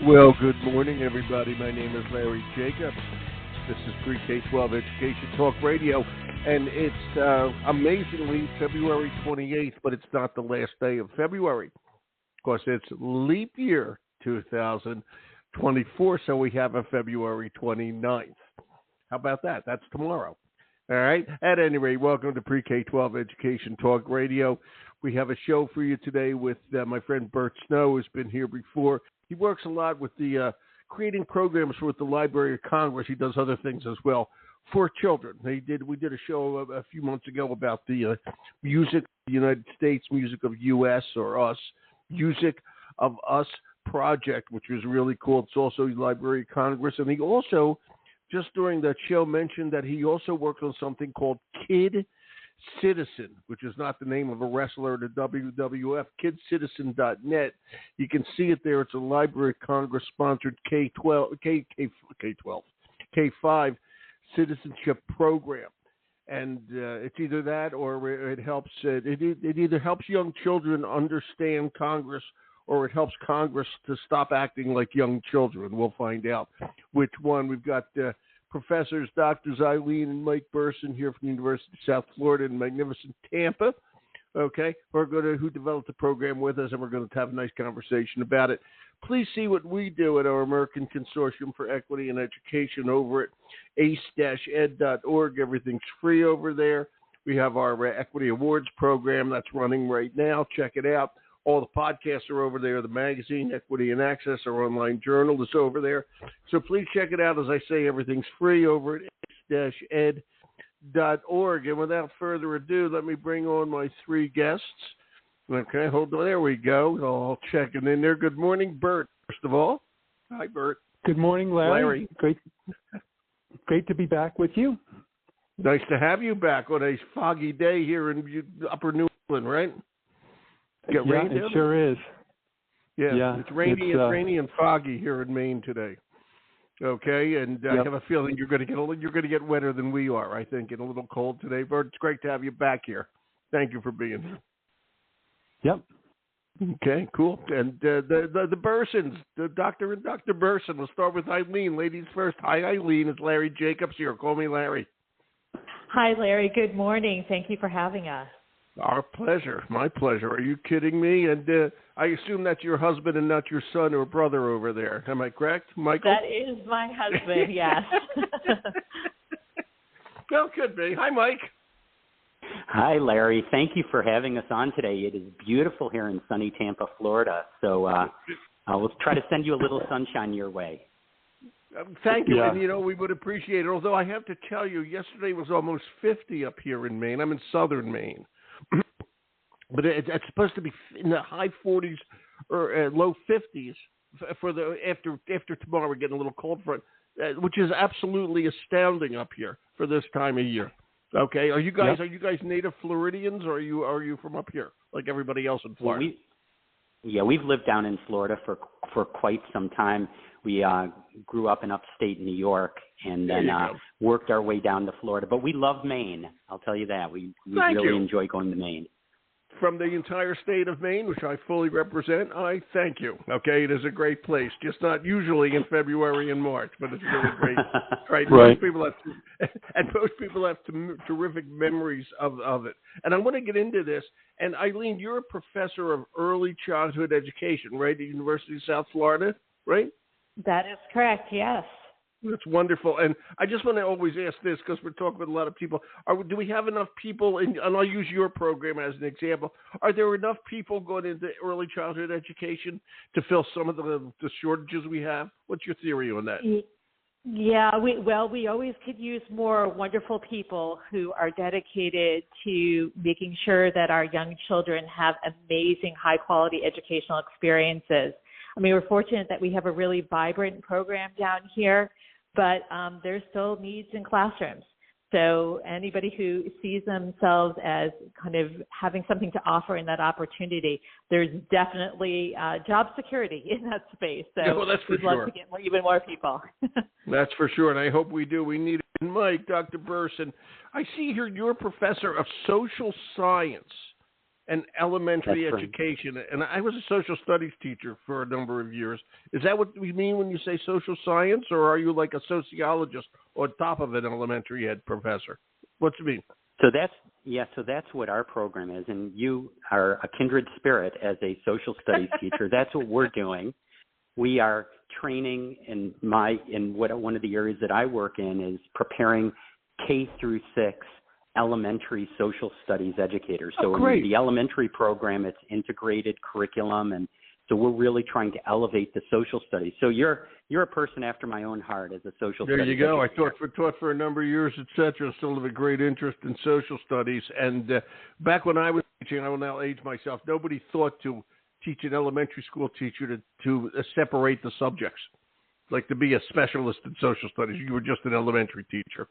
Well, good morning, everybody. My name is Larry Jacobs. This is Pre-K-12 Education Talk Radio, and it's amazingly February 28th, but it's not the last day of February. Of course, it's leap year 2024, so we have a February 29th. How about that? That's tomorrow. All right. At any rate, welcome to Pre-K-12 Education Talk Radio. We have a show for you today with my friend Bert Snow, who's been here before. He works a lot with the creating programs with the Library of Congress. He does other things as well for children. We did a show a few months ago about the music of the United States, music of U.S. or us, music of us project, which was really cool. It's also Library of Congress. And he also, just during that show, mentioned that he also worked on something called Kid Citizen, which is not the name of a wrestler in the WWF, kidcitizen.net. You can see it there. It's a Library of Congress sponsored K-5 citizenship program. And it's either that or it helps, it either helps young children understand Congress or it helps Congress to stop acting like young children. We'll find out which one. We've got Professors Drs. Ilene and Mike Berson here from the University of South Florida in magnificent Tampa, okay, who developed the program with us, and we're going to have a nice conversation about it. Please see what we do at our American Consortium for Equity and Education over at ace-ed.org. Everything's free over there. We have our Equity Awards program that's running right now. Check it out. All the podcasts are over there. The magazine, Equity and Access, our online journal is over there. So please check it out. As I say, everything's free over at ace-ed.org. And without further ado, let me bring on my three guests. Okay, hold on. There we go. I'll check it in there. Good morning, Bert, first of all. Hi, Bert. Good morning, Larry. Great to be back with you. Nice to have you back on a foggy day here in Upper New England, right? Get rain it sure is. Yeah, it's rainy. It's rainy and foggy here in Maine today. Okay, and I have a feeling you're going to get wetter than we are. I think, and a little cold today. Bert, it's great to have you back here. Thank you for being here. Yep. Okay, cool. And the Bersons, the Dr. and Dr. Berson. We'll start with Ilene. Ladies first. Hi, Ilene. It's Larry Jacobs here. Call me Larry. Hi, Larry. Good morning. Thank you for having us. Our pleasure. My pleasure. Are you kidding me? And I assume that's your husband and not your son or brother over there. Am I correct, Michael? That is my husband, yes. Well, could be. Hi, Mike. Hi, Larry. Thank you for having us on today. It is beautiful here in sunny Tampa, Florida. So we'll try to send you a little sunshine your way. Thank you. Yeah. And, we would appreciate it. Although I have to tell you, yesterday was almost 50 up here in Maine. I'm in southern Maine. But it's supposed to be in the high 40s or low 50s for the after tomorrow. We're getting a little cold front, which is absolutely astounding up here for this time of year. Okay, are you guys native Floridians, or are you from up here like everybody else in Florida? Well, we've lived down in Florida for quite some time. We grew up in upstate New York and then worked our way down to Florida. But we love Maine. I'll tell you that. We really enjoy going to Maine. From the entire state of Maine, which I fully represent, I thank you. Okay, it is a great place. Just not usually in February and March, but it's really great. Right. Most people have terrific memories of it. And I want to get into this. And Ilene, you're a professor of early childhood education, right, at the University of South Florida, right? That is correct, yes. That's wonderful. And I just want to always ask this because we're talking with a lot of people. Do we have enough people, and I'll use your program as an example, are there enough people going into early childhood education to fill some of the shortages we have? What's your theory on that? Yeah, we always could use more wonderful people who are dedicated to making sure that our young children have amazing, high-quality educational experiences. I mean, we're fortunate that we have a really vibrant program down here, but there's still needs in classrooms. So anybody who sees themselves as kind of having something to offer in that opportunity, there's definitely job security in that space. So we'd love to get even more people. That's for sure, and I hope we do. We need it. And Mike, Dr. Berson, I see here you're a professor of social science and elementary That's right. education. And I was a social studies teacher for a number of years. Is that what we mean when you say social science, or are you like a sociologist on top of an elementary ed professor? What's it mean? So that's what our program is, and you are a kindred spirit as a social studies teacher. That's what we're doing. We are training one of the areas that I work in is preparing K through 6 elementary social studies educators. So in the elementary program, it's integrated curriculum, and so we're really trying to elevate the social studies. So you're a person after my own heart as a social studies. There you go. Educator. I taught for a number of years, etc. Still have a great interest in social studies. And back when I was teaching, I will now age myself. Nobody thought to teach an elementary school teacher to separate the subjects, like to be a specialist in social studies. You were just an elementary teacher.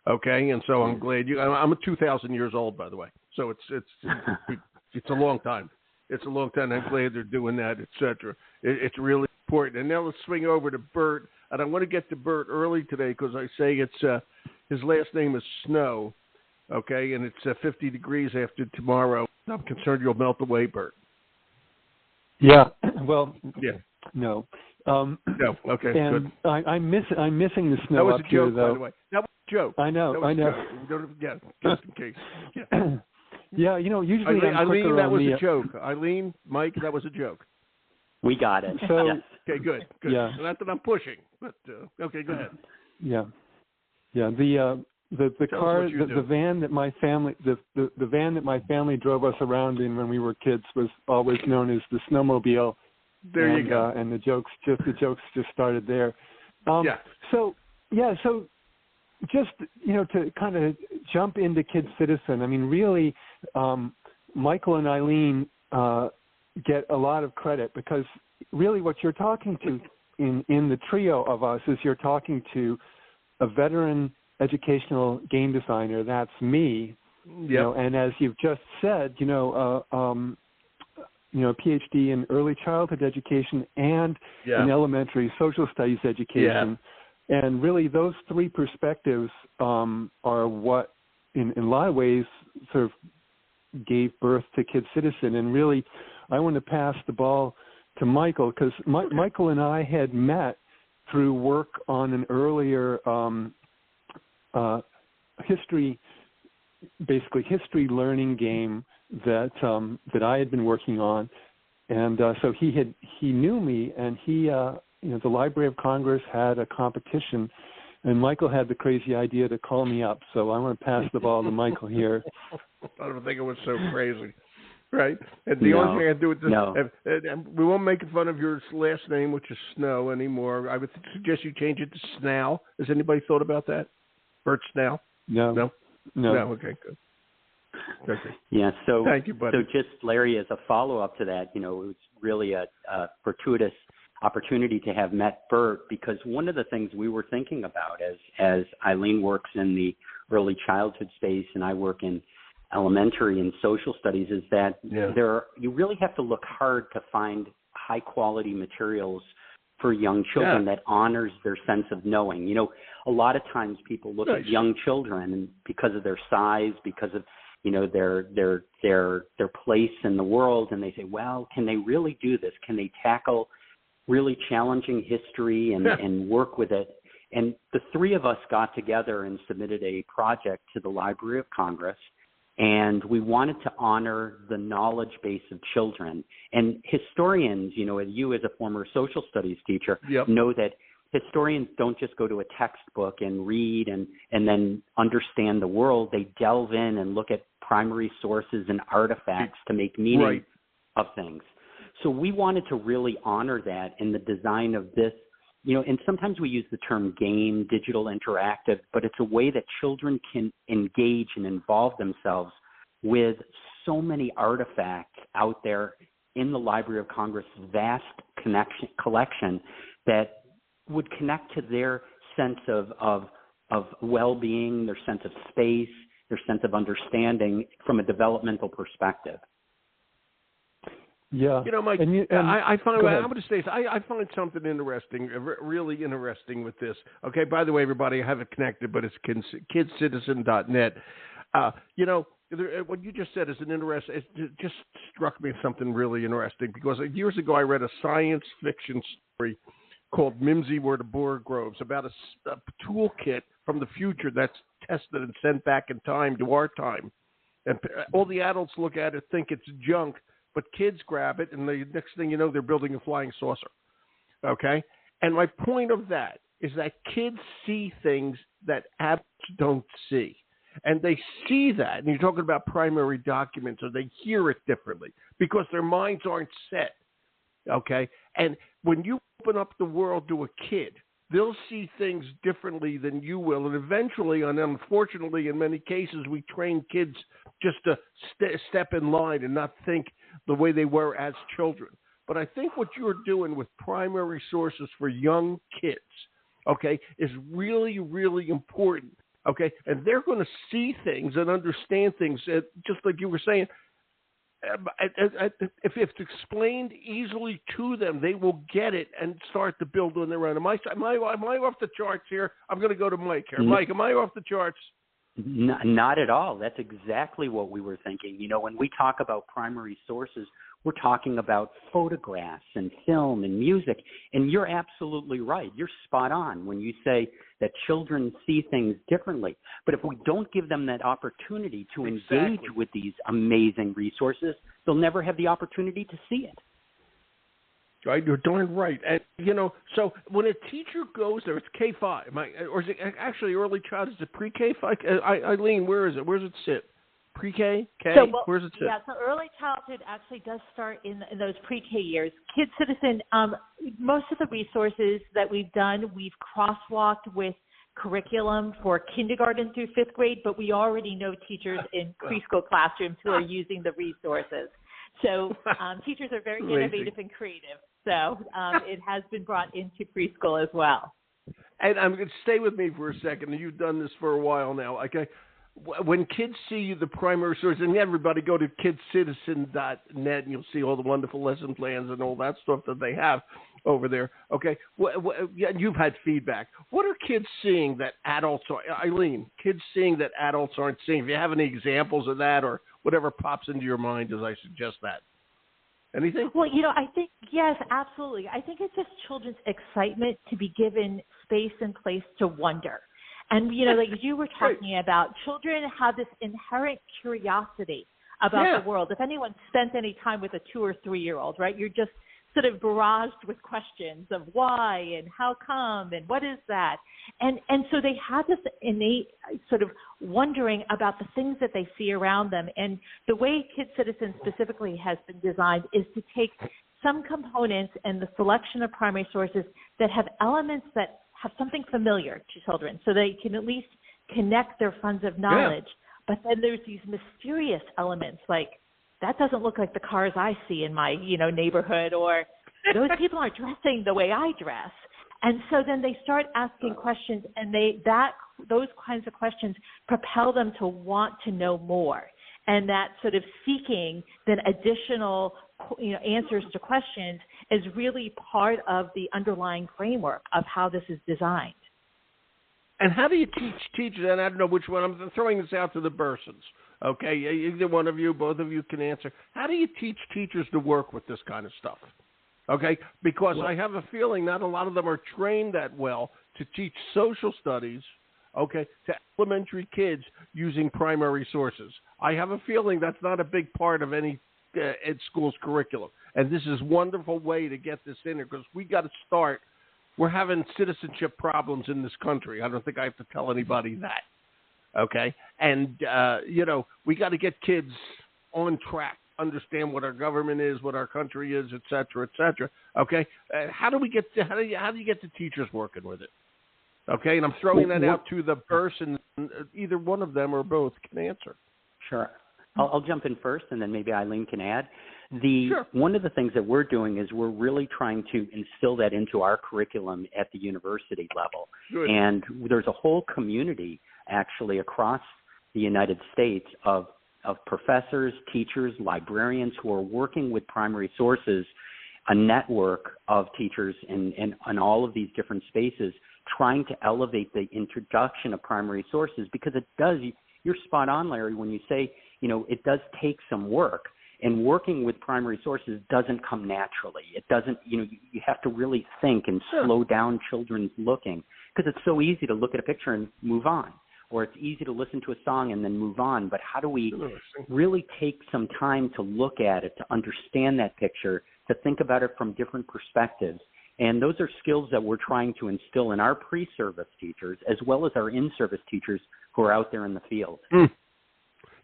Okay, and so I'm glad I'm 2,000 years old, by the way. So it's a long time. It's a long time. I'm glad they're doing that, etc. It's really important. And now let's swing over to Bert. And I want to get to Bert early today because I say it's his last name is Snow. Okay, and it's 50 degrees after tomorrow. I'm concerned you'll melt away, Bert. Yeah. Well. Yeah. No. No. Okay. And good. I'm missing the snow up here, though. That was a joke, by the way. That was a joke. I know. Don't forget, just in case. Yeah. Yeah, usually I'm quicker Eileen, that on was the, a joke. Eileen, Mike, that was a joke. We got it. So, yes. Okay, good. Yeah. Not that I'm pushing, but okay, go ahead. Yeah. Yeah. The car, the van that my family, the van that my family drove us around in when we were kids was always known as the snowmobile. There you go. And the jokes just started there. Yeah. So just to kind of jump into Kid Citizen. I mean, really, Michael and Ilene get a lot of credit because really what you're talking to in the trio of us is you're talking to a veteran educational game designer. That's me. Yep. And as you've just said, PhD in early childhood education and in elementary social studies education. Yeah. And really those three perspectives are what, in a lot of ways, sort of gave birth to Kid Citizen. And really, I want to pass the ball to Michael because Michael and I had met through work on an earlier history learning game that I had been working on, and so he knew me, and the Library of Congress had a competition, and Michael had the crazy idea to call me up. So I want to pass the ball to Michael here. I don't think it was so crazy, right? And the only thing I do with this, and we won't make fun of your last name, which is Snow, anymore. I would suggest you change it to Snow. Has anybody thought about that? Bert Snow? No. Okay, good. Okay. Yeah, so thank you, buddy. So just Larry, as a follow-up to that, it was really a fortuitous opportunity to have met Bert because one of the things we were thinking about as Ilene works in the early childhood space and I work in elementary and social studies is that you really have to look hard to find high-quality materials for young children that honors their sense of knowing. A lot of times people look at young children and because of their size, because of their place in the world, and they say, well, can they really do this? Can they tackle really challenging history and work with it? And the three of us got together and submitted a project to the Library of Congress, and we wanted to honor the knowledge base of children. And historians, you as a former social studies teacher, know that historians don't just go to a textbook and read and then understand the world. They delve in and look at primary sources and artifacts to make meaning of things. So we wanted to really honor that in the design of this, and sometimes we use the term game, digital interactive, but it's a way that children can engage and involve themselves with so many artifacts out there in the Library of Congress' vast collection that would connect to their sense of well-being, their sense of space, their sense of understanding from a developmental perspective. Yeah, Mike, I find I'm going to say this. I find something interesting, really interesting with this. Okay, by the way, everybody, I have it connected, but it's kidscitizen.net. what you just said is an interesting. It just struck me as something really interesting because years ago I read a science fiction story called Mimsy Where the Boar Grows about a toolkit from the future that's tested and sent back in time to our time. And all the adults look at it, think it's junk, but kids grab it, and the next thing you know, they're building a flying saucer. Okay? And my point of that is that kids see things that adults don't see. And they see that, and you're talking about primary documents, or they hear it differently because their minds aren't set. Okay? And when you open up the world to a kid, they'll see things differently than you will. And eventually, and unfortunately, in many cases, we train kids just to step in line and not think the way they were as children. But I think what you're doing with primary sources for young kids, okay, is really, really important. Okay, and they're going to see things and understand things, just like you were saying. If it's explained easily to them, they will get it and start to build on their own. Am I off the charts here? I'm going to go to Mike here. Mike, am I off the charts? Not at all. That's exactly what we were thinking. You know, when we talk about primary sources, we're talking about photographs and film and music. And you're absolutely right. You're spot on when you say that children see things differently. But if we don't give them that opportunity to engage with these amazing resources, they'll never have the opportunity to see it. Right, you're darn right. And, you know, so when a teacher goes there, it's K-5, or is it actually early childhood? Is it pre-K-5? Ilene, where is it? Where does it sit? Pre-K? K? Where does it sit? Yeah, so early childhood actually does start in those pre-K years. Kid Citizen, most of the resources that we've done, we've crosswalked with curriculum for kindergarten through fifth grade, but we already know teachers in preschool classrooms who are using the resources. So teachers are very innovative and creative. So it has been brought into preschool as well. And I'm going to stay with me for a second. You've done this for a while now. Okay, when kids see the primary source, and everybody go to kidscitizen.net, and you'll see all the wonderful lesson plans and all that stuff that they have over there. Okay, you've had feedback. What are kids seeing that adults are? Ilene, kids seeing that adults aren't seeing. If you have any examples of that, or whatever pops into your mind as I suggest that. Anything? Well, you know, I think, yes, absolutely. I think it's just children's excitement to be given space and place to wonder. And, you know, like you were talking about, children have this inherent curiosity about the world. If anyone spent any time with a 2 or 3 year old, right, you're just sort of barraged with questions of why and how come and what is that. And so they have this innate sort of wondering about the things that they see around them. And the way Kid Citizen specifically has been designed is to take some components and the selection of primary sources that have elements that have something familiar to children so they can at least connect their funds of knowledge. But then there's these mysterious elements like, that doesn't look like the cars I see in my, you know, neighborhood, or those people aren't dressing the way I dress. And so then they start asking questions, and those kinds of questions propel them to want to know more. And that sort of seeking then additional, you know, answers to questions is really part of the underlying framework of how this is designed. And how do you teach teachers? And I don't know which one. I'm throwing this out to the Bersons. Okay, either one of you, both of you can answer. How do you teach teachers to work with this kind of stuff? Okay, because I have a feeling not a lot of them are trained that well to teach social studies, okay, to elementary kids using primary sources. I have a feeling that's not a big part of any ed school's curriculum. And this is a wonderful way to get this in there because we got to start. We're having citizenship problems in this country. I don't think I have to tell anybody that. Okay, and you know, we got to get kids on track, understand what our government is, what our country is, et cetera, et cetera. Okay, how do you get the teachers working with it? Okay, and I'm throwing that out to the person. Either one of them or both can answer. Sure, I'll jump in first, and then maybe Ilene can add. Sure. One of the things that we're doing is we're really trying to instill that into our curriculum at the university level. Good. And there's a whole community actually across the United States of professors, teachers, librarians who are working with primary sources, a network of teachers in all of these different spaces, trying to elevate the introduction of primary sources, because it does, you're spot on, Larry, when you say it does take some work. And working with primary sources doesn't come naturally. It doesn't, you have to really think and slow down children's looking, because it's so easy to look at a picture and move on, or it's easy to listen to a song and then move on. But how do we really take some time to look at it, to understand that picture, to think about it from different perspectives? And those are skills that we're trying to instill in our pre-service teachers as well as our in-service teachers who are out there in the field.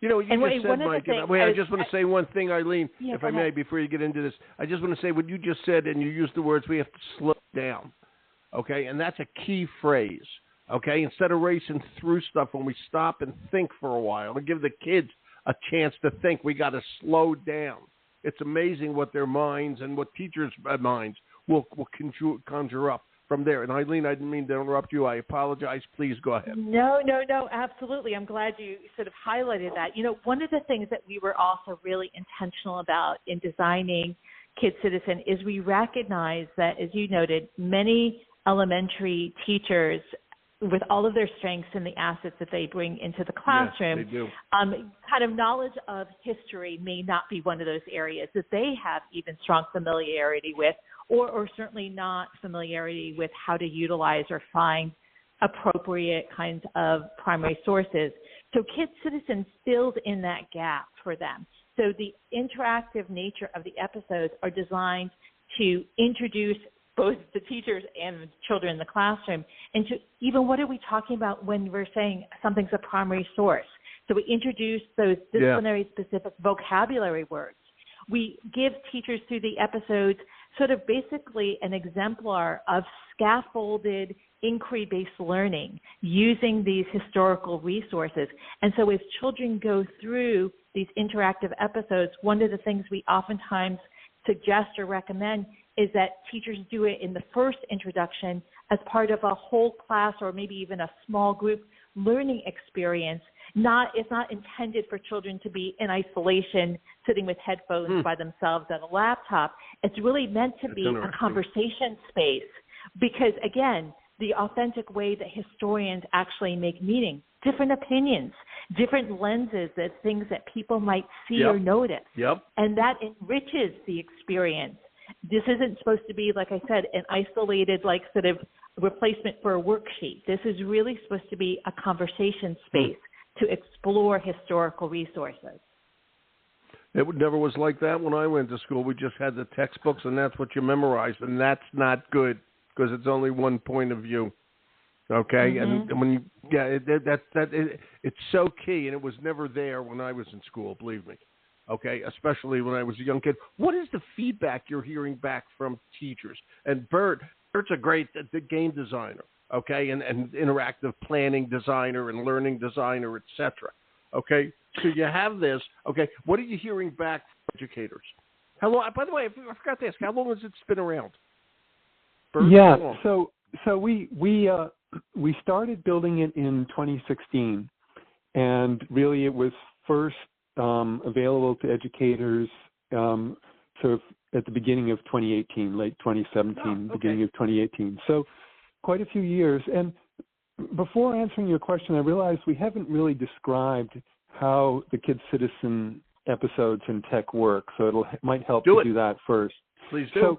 You just said, Mike, I just want to say one thing, Ilene, if I may, before you get into this. I just want to say what you just said, and you used the words, we have to slow down, okay? And that's a key phrase, okay? Instead of racing through stuff, when we stop and think for a while and give the kids a chance to think, we got to slow down. It's amazing what their minds and what teachers' minds will conjure up from there. And Ilene, I didn't mean to interrupt you. I apologize. Please go ahead. No, absolutely. I'm glad you sort of highlighted that. One of the things that we were also really intentional about in designing Kid Citizen is we recognize that, as you noted, many elementary teachers, with all of their strengths and the assets that they bring into the classroom, yes, they do. Kind of knowledge of history may not be one of those areas that they have even strong familiarity with, or certainly not familiarity with how to utilize or find appropriate kinds of primary sources. So Kid Citizen fills in that gap for them. So the interactive nature of the episodes are designed to introduce both the teachers and the children in the classroom into even what are we talking about when we're saying something's a primary source. So we introduce those disciplinary-specific vocabulary words. We give teachers through the episodes sort of basically an exemplar of scaffolded inquiry-based learning using these historical resources. And so as children go through these interactive episodes, one of the things we oftentimes suggest or recommend is that teachers do it in the first introduction as part of a whole class or maybe even a small group learning experience. It's not intended for children to be in isolation, sitting with headphones by themselves on a laptop. It's really meant to be a conversation space because, again, the authentic way that historians actually make meaning, different opinions, different lenses, that things that people might see or notice. And that enriches the experience. This isn't supposed to be, like I said, an isolated, sort of replacement for a worksheet. This is really supposed to be a conversation space to explore historical resources. It never was like that when I went to school. We just had the textbooks, and that's what you memorized, and that's not good because it's only one point of view. Okay, and when it's so key, and it was never there when I was in school. Believe me. Okay, especially when I was a young kid. What is the feedback you're hearing back from teachers? And Bert's a great game designer, okay, and interactive planning designer and learning designer, etc. Okay, so you have this. Okay, what are you hearing back from educators? How long? By the way, I forgot to ask. How long has it been around? Bert, so we started building it in 2016, and really it was first available to educators sort of at the beginning of 2018, late 2017, beginning of 2018. So quite a few years. And before answering your question, I realized we haven't really described how the Kid Citizen episodes in tech work. So it might help to do that first. Please do.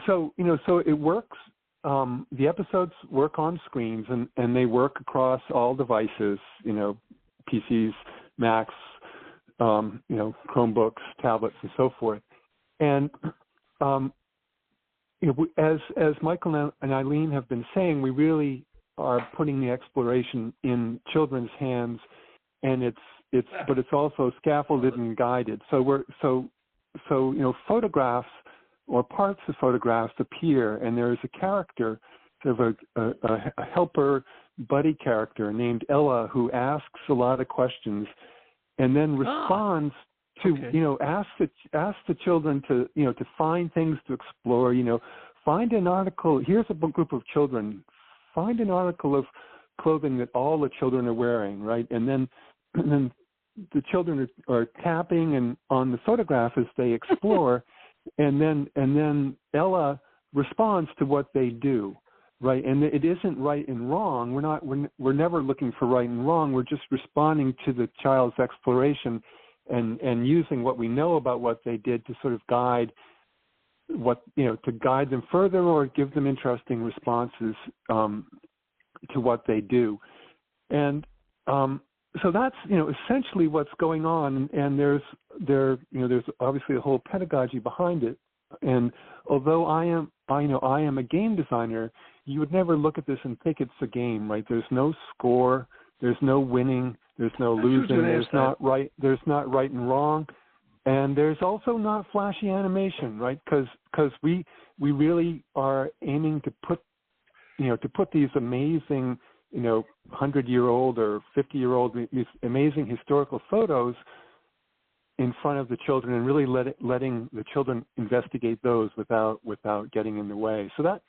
So it works. The episodes work on screens and they work across all devices, PCs, Macs, Chromebooks, tablets, and so forth. And as Michael and Ilene have been saying, we really are putting the exploration in children's hands, and but it's also scaffolded and guided. So photographs or parts of photographs appear, and there is a character, sort of a helper buddy character named Ella, who asks a lot of questions and then responds to, ask the children to find things to explore, find an article. Here's a group of children. Find an article of clothing that all the children are wearing, right? And then the children are tapping and on the photograph as they explore, and then Ella responds to what they do. Right, and it isn't right and wrong. We're never looking for right and wrong. We're just responding to the child's exploration and using what we know about what they did to sort of guide to guide them further or give them interesting responses to what they do. And so that's essentially what's going on. And there's obviously a whole pedagogy behind it. And although I am a game designer, you would never look at this and think it's a game, right? There's no score, there's no winning, there's no losing, there's not right and wrong, and there's also not flashy animation, right? Because we really are aiming to put these amazing 100-year-old or 50-year-old these amazing historical photos in front of the children and really letting the children investigate those without getting in the way. So that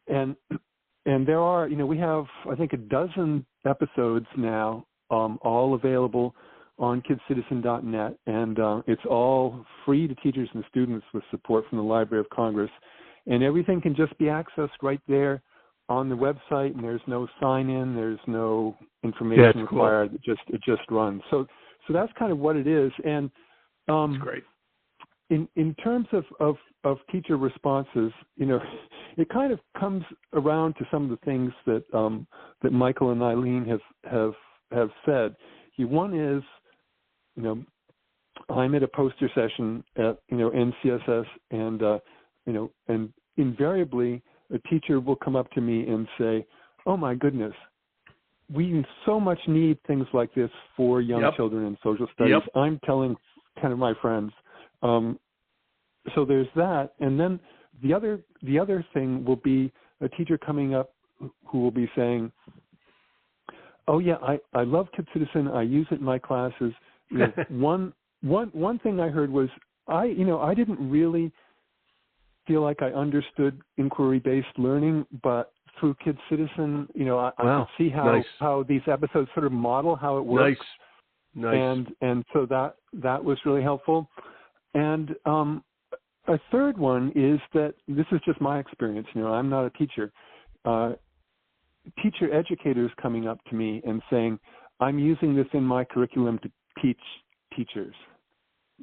and there are we have I think a dozen episodes now, all available on KidCitizen.net, and it's all free to teachers and students with support from the Library of Congress, and everything can just be accessed right there on the website, and there's no sign-in, there's no information required. Cool. It just runs. So that's kind of what it is, and that's great. In terms of teacher responses, it kind of comes around to some of the things that Michael and Ilene have said. One is, I'm at a poster session at NCSS, and invariably a teacher will come up to me and say, "Oh my goodness, we so much need things like this for young children in social studies." Yep. I'm telling kind of my friends. So there's that, and then the other thing will be a teacher coming up who will be saying, "Oh yeah, I love KidCitizen. I use it in my classes." One thing I heard was I didn't really feel like I understood inquiry-based learning, but through KidCitizen, I could see how these episodes sort of model how it works. Nice. And so that was really helpful. And a third one is that this is just my experience. I'm not a teacher. Teacher educators coming up to me and saying, "I'm using this in my curriculum to teach teachers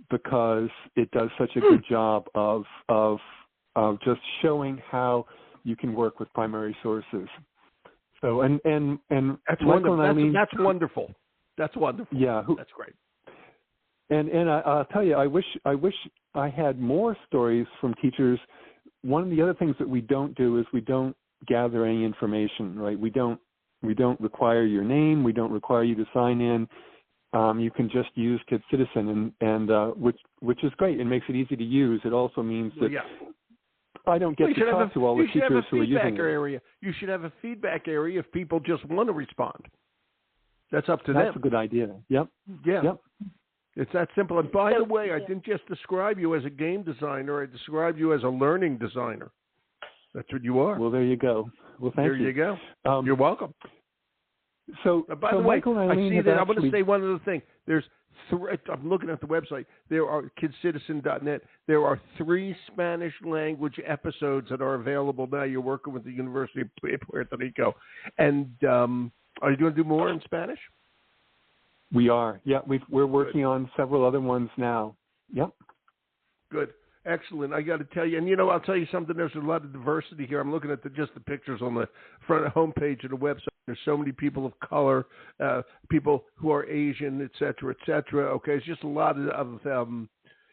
because it does such a good job of just showing how you can work with primary sources." So and that's wonderful. That's wonderful. That's wonderful. Yeah, that's great. And I'll tell you, I wish I had more stories from teachers. One of the other things that we don't do is we don't gather any information, right? We don't require your name. We don't require you to sign in. You can just use KidCitizen, and which is great. It makes it easy to use. It also means that I don't get to talk to all the teachers who are using it. You should have a feedback area if people just want to respond. That's up to them. That's a good idea. Yep. Yeah. Yep. It's that simple. And by the way, I didn't just describe you as a game designer. I described you as a learning designer. That's what you are. Well, there you go. Well, thank you. There you go. You're welcome. So, by the way, Michael and Ilene I see that. I want to say one other thing. I'm looking at the website. There are KidCitizen.net. There are 3 Spanish language episodes that are available now. You're working with the University of Puerto Rico. And are you going to do more in Spanish? We are. Yeah, we're working on several other ones now. Yep. Good. Excellent. I got to tell you, and I'll tell you something. There's a lot of diversity here. I'm looking at just the pictures on the front homepage of the website. There's so many people of color, people who are Asian, et cetera, et cetera. Okay, it's just a lot of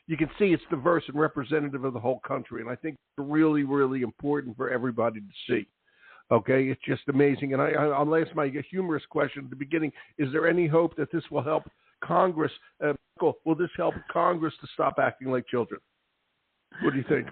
you can see it's diverse and representative of the whole country, and I think it's really, really important for everybody to see. Okay, it's just amazing. And I'll ask my humorous question at the beginning. Is there any hope that this will help Congress? Will this help Congress to stop acting like children? What do you think?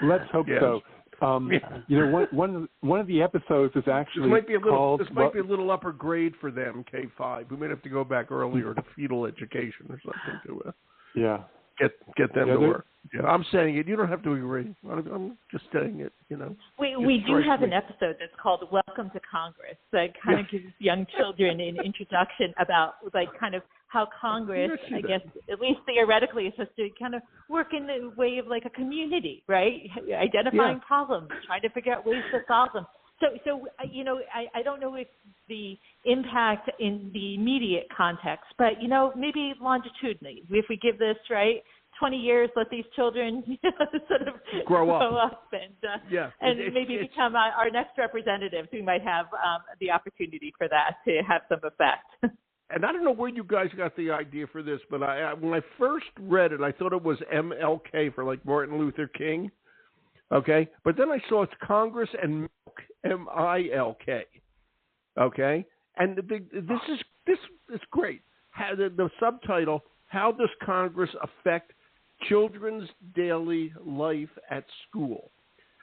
Let's hope so. One of the episodes is actually called... This might be a little upper grade for them, K-5. We might have to go back earlier to fetal education or something to it. Yeah. Get them to work. Yeah, I'm saying it. You don't have to agree. I'm just saying it. We do have an episode that's called "Welcome to Congress" that kind of gives young children an introduction about kind of how Congress, I guess, at least theoretically, is supposed to kind of work in the way of like a community, right? Identifying problems, trying to figure out ways to solve them. So I don't know if the impact in the immediate context, but maybe longitudinally, if we give this 20 years, let these children sort of grow up and maybe become our next representatives who might have the opportunity for that to have some effect. And I don't know where you guys got the idea for this, but when I first read it, I thought it was MLK for like Martin Luther King. Okay, but then I saw it's Congress and Milk, MILK. Okay, and this is great. The subtitle: How does Congress affect children's daily life at school?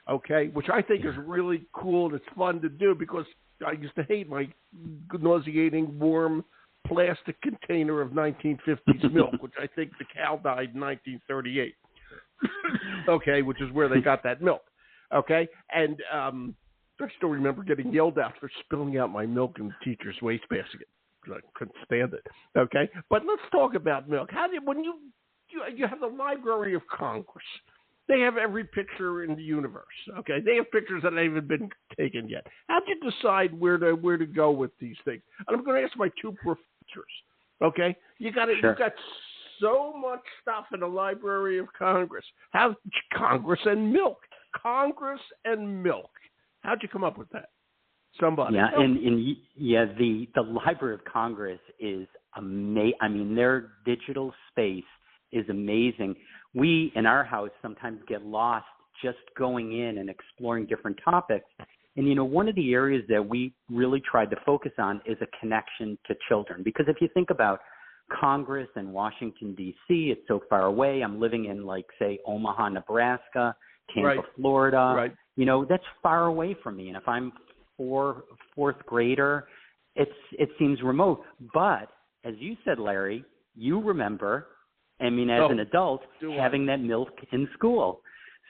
Okay, which I think is really cool and it's fun to do because I used to hate my nauseating warm plastic container of 1950s milk, which I think the cow died in 1938. Okay, which is where they got that milk. Okay, and I still remember getting yelled at for spilling out my milk in the teacher's wastebasket. I couldn't stand it. Okay, but let's talk about milk. When you have the Library of Congress, they have every picture in the universe. Okay, they have pictures that haven't been taken yet. How do you decide where to go with these things? And I'm going to ask my two professors. Okay, you got so much stuff in the Library of Congress. How Congress and milk? How'd you come up with that? Somebody. Yeah, the Library of Congress is amazing. I mean, their digital space is amazing. We in our house sometimes get lost just going in and exploring different topics. And one of the areas that we really tried to focus on is a connection to children, because if you think about Congress and Washington, D.C., it's so far away. I'm living in, say, Omaha, Nebraska, Tampa, Florida. Right. That's far away from me. And if I'm fourth grader, it seems remote. But as you said, Larry, you remember, as an adult, having that milk in school.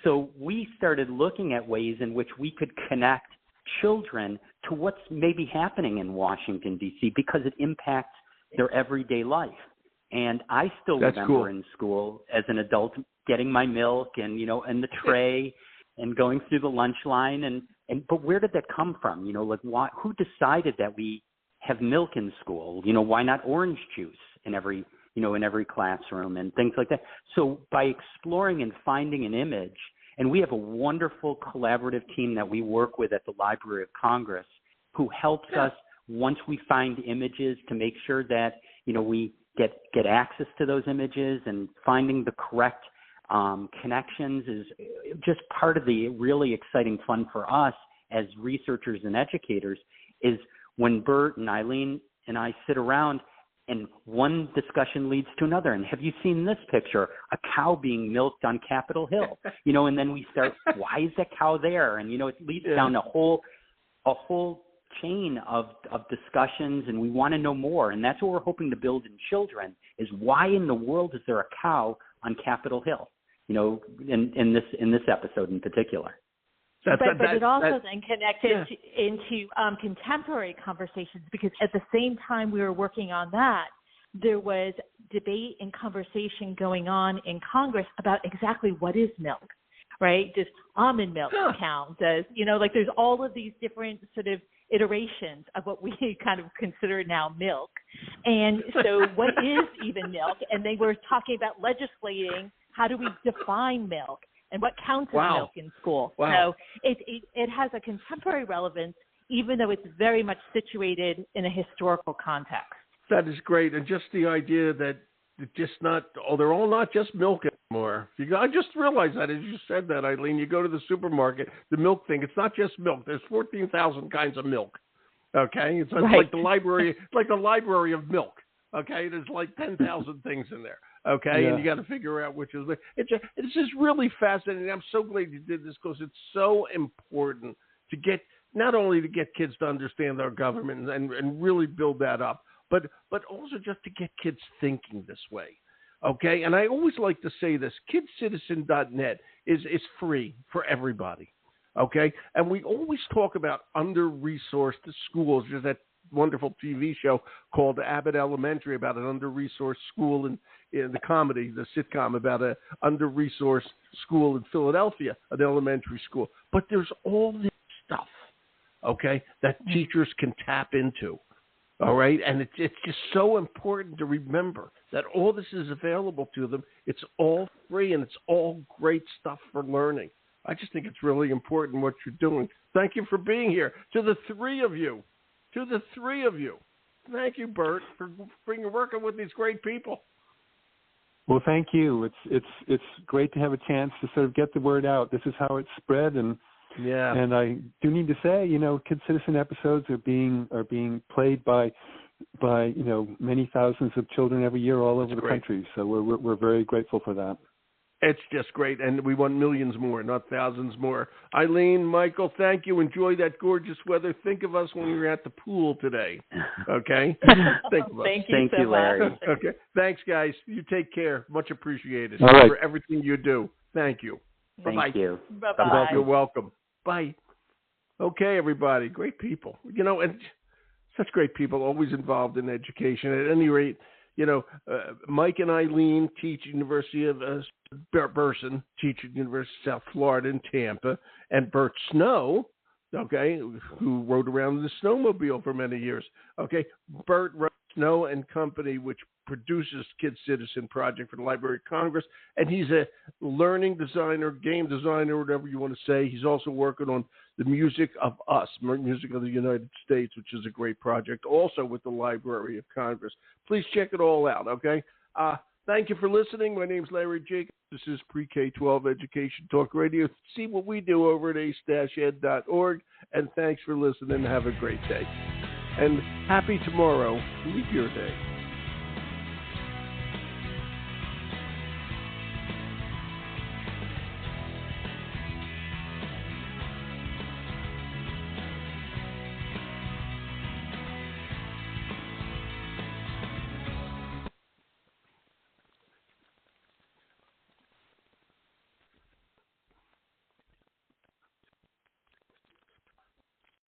So we started looking at ways in which we could connect children to what's maybe happening in Washington, D.C., because it impacts their everyday life. And I still remember in school as an adult getting my milk and the tray and going through the lunch line but where did that come from? Who decided that we have milk in school? Why not orange juice in every classroom and things like that? So by exploring and finding an image, and we have a wonderful collaborative team that we work with at the Library of Congress who helps us once we find images to make sure that, we get access to those images, and finding the correct connections is just part of the really exciting fun for us as researchers and educators, is when Bert and Ilene and I sit around and one discussion leads to another. And have you seen this picture? A cow being milked on Capitol Hill. And then we start, why is that cow there? And, it leads down a whole chain of discussions, and we want to know more. And that's what we're hoping to build in children, is why in the world is there a cow on Capitol Hill? In this episode in particular. But it also then connected into contemporary conversations, because at the same time we were working on that, there was debate and conversation going on in Congress about exactly what is milk, right? Does almond milk count? Does, there's all of these different sort of iterations of what we kind of consider now milk. And so what is even milk? And they were talking about legislating, how do we define milk? And what counts as milk in school? Wow. So it has a contemporary relevance, even though it's very much situated in a historical context. That is great, and just the idea that they're all not just milk anymore. I just realized that as you said that, Ilene. You go to the supermarket, the milk thing. It's not just milk. There's 14,000 kinds of milk. Okay, it's like the library, of milk. Okay, there's like 10,000 things in there. Okay, and you got to figure out which is. It's just really fascinating. I'm so glad you did this, because it's so important to get, not only to get kids to understand our government and really build that up, but also just to get kids thinking this way. Okay, and I always like to say this: KidCitizen.net is free for everybody. Okay, and we always talk about under-resourced schools. There's that wonderful TV show called Abbott Elementary about an under-resourced school in the comedy, the sitcom about an under-resourced school in Philadelphia, an elementary school. But there's all this stuff, okay, that teachers can tap into. All right, and it's just so important to remember that all this is available to them. It's all free, and it's all great stuff for learning. I just think it's really important what you're doing. Thank you for being here. To the three of you, thank you, Bert, for working with these great people. Well, thank you. It's great to have a chance to sort of get the word out. This is how it's spread, and I do need to say, Kid Citizen episodes are being played by many thousands of children every year all over the country. So we're very grateful for that. It's just great, and we want millions more, not thousands more. Ilene, Michael, thank you. Enjoy that gorgeous weather. Think of us when you're at the pool today, okay? Think of us. Thank you, Larry. Okay, thanks, guys. You take care. Much appreciated All right. for everything you do. Thank you. Thank you. Bye-bye. You're welcome. Bye. Okay, everybody. Great people. And such great people, always involved in education. At any rate, Mike and Ilene teach at University of Berson, teach at University of South Florida in Tampa, and Bert Snow, okay, who rode around in the snowmobile for many years. Okay, Bert Snow and Company, which produces Kid Citizen Project for the Library of Congress, and he's a learning designer, game designer, whatever you want to say. He's also working on the Music of Us, Music of the United States, which is a great project, also with the Library of Congress. Please check it all out, okay? Thank you for listening. My name's Larry Jacobs. This is Pre-K-12 Education Talk Radio. See what we do over at ace-ed.org, and thanks for listening. Have a great day. And happy tomorrow. Leap your day.